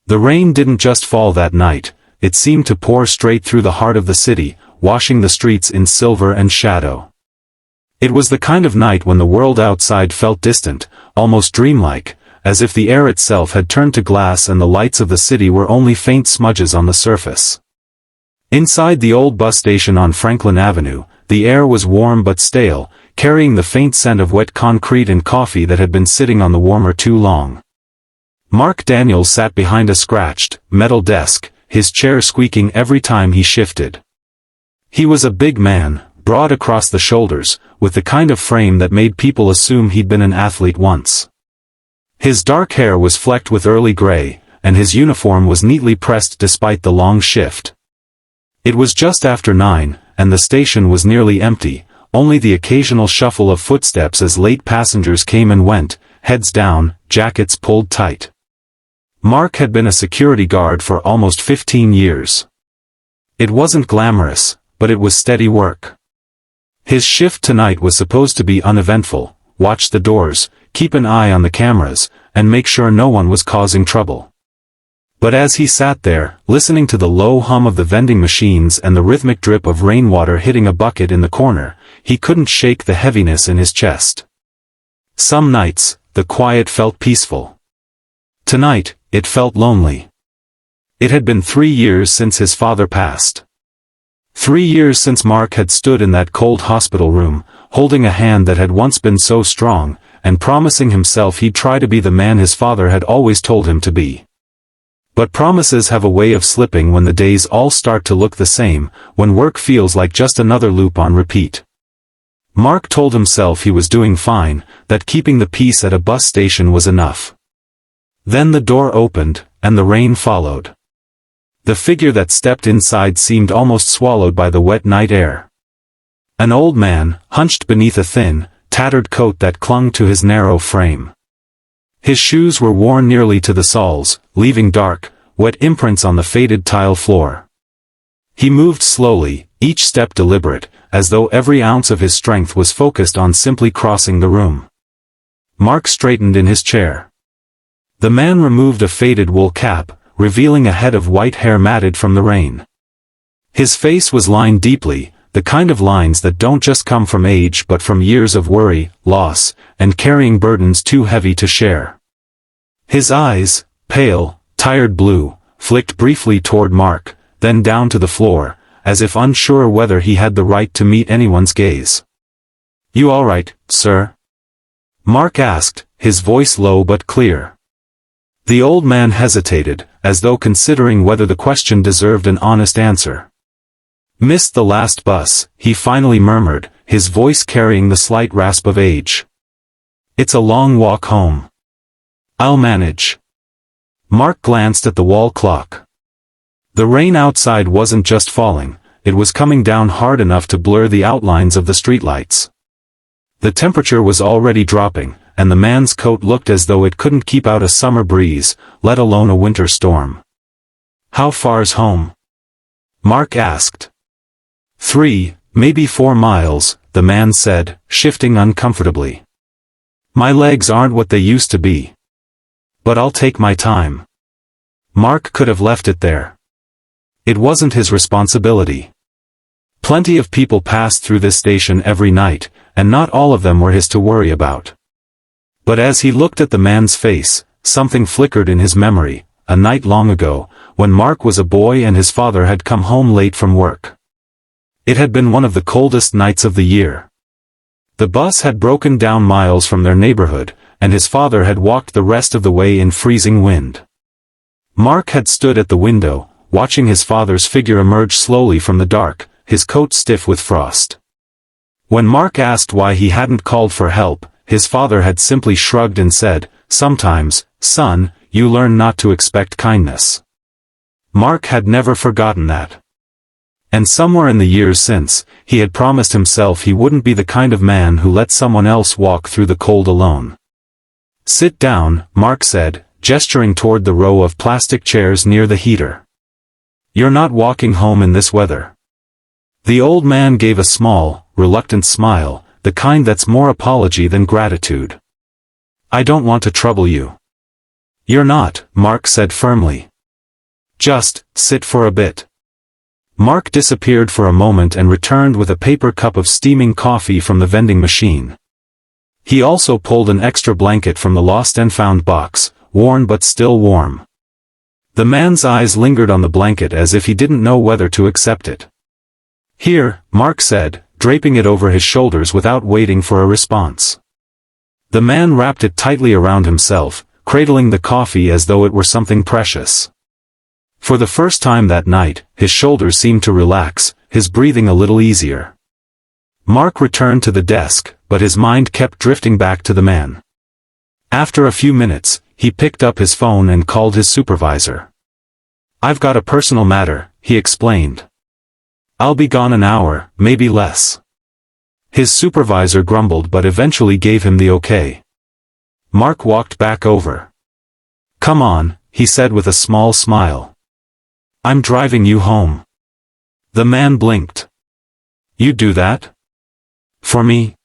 The rain didn't just fall that night, it seemed to pour straight through the heart of the city, washing the streets in silver and shadow. It was the kind of night when the world outside felt distant, almost dreamlike, as if the air itself had turned to glass and the lights of the city were only faint smudges on the surface. Inside the old bus station on Franklin Avenue, the air was warm but stale, carrying the faint scent of wet concrete and coffee that had been sitting on the warmer too long. Mark Daniels sat behind a scratched, metal desk, his chair squeaking every time he shifted. He was a big man, broad across the shoulders, with the kind of frame that made people assume he'd been an athlete once. His dark hair was flecked with early gray, and his uniform was neatly pressed despite the long shift. It was just after 9, and the station was nearly empty, only the occasional shuffle of footsteps as late passengers came and went, heads down, jackets pulled tight. Mark had been a security guard for almost 15 years. It wasn't glamorous, but it was steady work. His shift tonight was supposed to be uneventful: watch the doors, keep an eye on the cameras, and make sure no one was causing trouble. But as he sat there, listening to the low hum of the vending machines and the rhythmic drip of rainwater hitting a bucket in the corner, he couldn't shake the heaviness in his chest. Some nights, the quiet felt peaceful. Tonight, it felt lonely. It had been 3 years since his father passed. 3 years since Mark had stood in that cold hospital room, holding a hand that had once been so strong, and promising himself he'd try to be the man his father had always told him to be. But promises have a way of slipping when the days all start to look the same, when work feels like just another loop on repeat. Mark told himself he was doing fine, that keeping the peace at a bus station was enough. Then the door opened, and the rain followed. The figure that stepped inside seemed almost swallowed by the wet night air. An old man, hunched beneath a thin, tattered coat that clung to his narrow frame. His shoes were worn nearly to the soles, leaving dark, wet imprints on the faded tile floor. He moved slowly, each step deliberate, as though every ounce of his strength was focused on simply crossing the room. Mark straightened in his chair. The man removed a faded wool cap, revealing a head of white hair matted from the rain. His face was lined deeply, the kind of lines that don't just come from age but from years of worry, loss, and carrying burdens too heavy to share. His eyes, pale, tired blue, flicked briefly toward Mark, then down to the floor, as if unsure whether he had the right to meet anyone's gaze. "You all right, sir?" Mark asked, his voice low but clear. The old man hesitated, as though considering whether the question deserved an honest answer. "Missed the last bus," he finally murmured, his voice carrying the slight rasp of age. "It's a long walk home. I'll manage." Mark glanced at the wall clock. The rain outside wasn't just falling, it was coming down hard enough to blur the outlines of the streetlights. The temperature was already dropping, and the man's coat looked as though it couldn't keep out a summer breeze, let alone a winter storm. "How far's home?" Mark asked. 3, maybe 4 miles, the man said, shifting uncomfortably. "My legs aren't what they used to be. But I'll take my time." Mark could have left it there. It wasn't his responsibility. Plenty of people passed through this station every night, and not all of them were his to worry about. But as he looked at the man's face, something flickered in his memory, a night long ago, when Mark was a boy and his father had come home late from work. It had been one of the coldest nights of the year. The bus had broken down miles from their neighborhood, and his father had walked the rest of the way in freezing wind. Mark had stood at the window, watching his father's figure emerge slowly from the dark, his coat stiff with frost. When Mark asked why he hadn't called for help, his father had simply shrugged and said, "Sometimes, son, you learn not to expect kindness." Mark had never forgotten that. And somewhere in the years since, he had promised himself he wouldn't be the kind of man who let someone else walk through the cold alone. "Sit down," Mark said, gesturing toward the row of plastic chairs near the heater. "You're not walking home in this weather." The old man gave a small, reluctant smile, the kind that's more apology than gratitude. "I don't want to trouble you." "You're not," Mark said firmly. Just sit for a bit." Mark disappeared for a moment and returned with a paper cup of steaming coffee from the vending machine. He also pulled an extra blanket from the lost and found box, worn but still warm. The man's eyes lingered on the blanket as if he didn't know whether to accept it. "Here," Mark said, draping it over his shoulders without waiting for a response. The man wrapped it tightly around himself, cradling the coffee as though it were something precious. For the first time that night, his shoulders seemed to relax, his breathing a little easier. Mark returned to the desk, but his mind kept drifting back to the man. After a few minutes, he picked up his phone and called his supervisor. "I've got a personal matter," he explained. "I'll be gone an hour, maybe less." His supervisor grumbled but eventually gave him the okay. Mark walked back over. "Come on," he said with a small smile. "I'm driving you home." The man blinked. "You do that? For me?"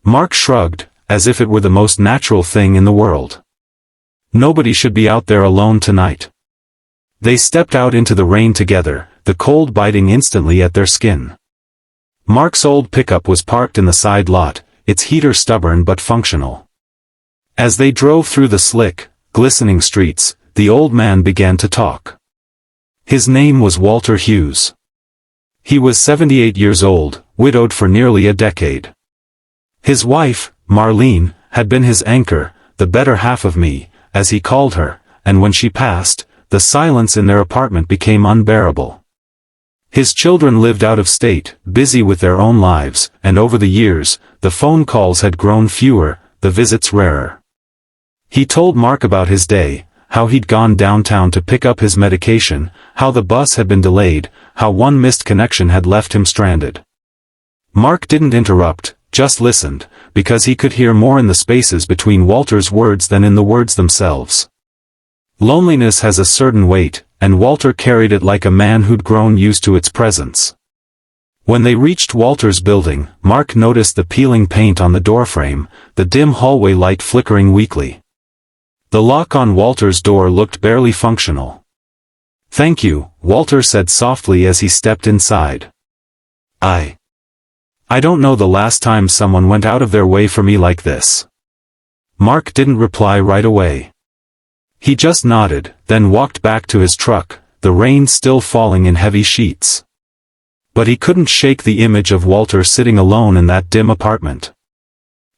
Mark shrugged, as if it were the most natural thing in the world. Nobody should be out there alone tonight. They stepped out into the rain together, the cold biting instantly at their skin. Mark's old pickup was parked in the side lot, its heater stubborn but functional. As they drove through the slick, glistening streets, the old man began to talk. His name was Walter Hughes. He was 78 years old, widowed for nearly a decade. His wife, Marlene, had been his anchor, the better half of me, as he called her, and when she passed, the silence in their apartment became unbearable. His children lived out of state, busy with their own lives, and over the years, the phone calls had grown fewer, the visits rarer. He told Mark about his day, how he'd gone downtown to pick up his medication, how the bus had been delayed, how one missed connection had left him stranded. Mark didn't interrupt, just listened, because he could hear more in the spaces between Walter's words than in the words themselves. Loneliness has a certain weight, and Walter carried it like a man who'd grown used to its presence. When they reached Walter's building, Mark noticed the peeling paint on the doorframe, the dim hallway light flickering weakly. The lock on Walter's door looked barely functional. "Thank you," Walter said softly as he stepped inside. I don't know the last time someone went out of their way for me like this." Mark didn't reply right away. He just nodded, then walked back to his truck, the rain still falling in heavy sheets. But he couldn't shake the image of Walter sitting alone in that dim apartment.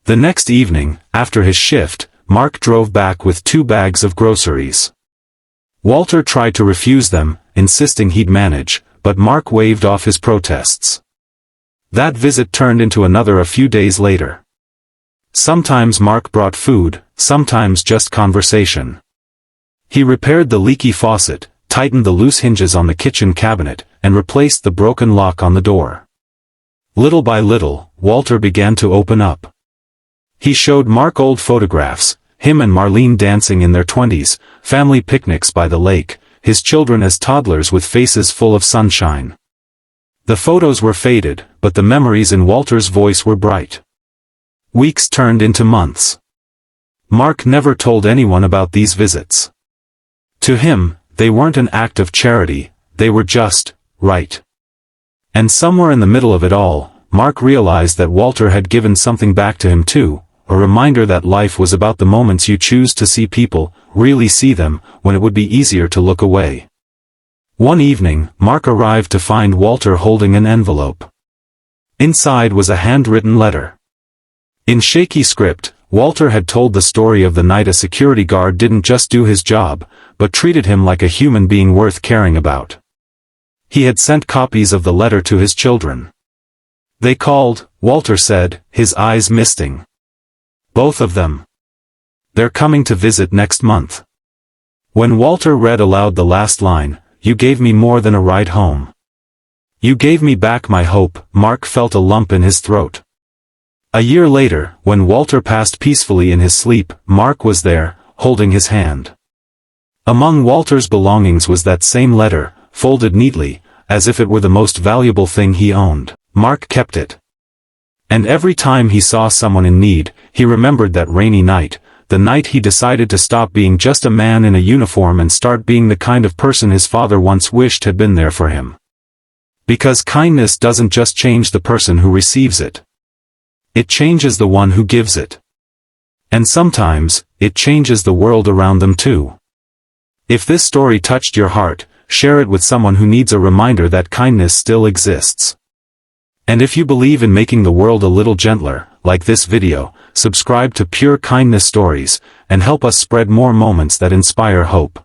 The next evening, after his shift, Mark drove back with 2 bags of groceries. Walter tried to refuse them, insisting he'd manage, but Mark waved off his protests. That visit turned into another a few days later. Sometimes Mark brought food, sometimes just conversation. He repaired the leaky faucet, tightened the loose hinges on the kitchen cabinet, and replaced the broken lock on the door. Little by little, Walter began to open up. He showed Mark old photographs, him and Marlene dancing in their 20s, family picnics by the lake, his children as toddlers with faces full of sunshine. The photos were faded, but the memories in Walter's voice were bright. Weeks turned into months. Mark never told anyone about these visits. To him, they weren't an act of charity, they were just right. And somewhere in the middle of it all, Mark realized that Walter had given something back to him too, a reminder that life was about the moments you choose to see people, really see them, when it would be easier to look away. One evening, Mark arrived to find Walter holding an envelope. Inside was a handwritten letter. In shaky script, Walter had told the story of the night a security guard didn't just do his job, but treated him like a human being worth caring about. He had sent copies of the letter to his children. "They called," Walter said, his eyes misting. "Both of them. They're coming to visit next month." When Walter read aloud the last line, "You gave me more than a ride home. You gave me back my hope," Mark felt a lump in his throat. A year later, when Walter passed peacefully in his sleep, Mark was there, holding his hand. Among Walter's belongings was that same letter, folded neatly, as if it were the most valuable thing he owned. Mark kept it. And every time he saw someone in need, he remembered that rainy night, the night he decided to stop being just a man in a uniform and start being the kind of person his father once wished had been there for him. Because kindness doesn't just change the person who receives it. It changes the one who gives it. And sometimes, it changes the world around them too. If this story touched your heart, share it with someone who needs a reminder that kindness still exists. And if you believe in making the world a little gentler, like this video, subscribe to Pure Kindness Stories, and help us spread more moments that inspire hope.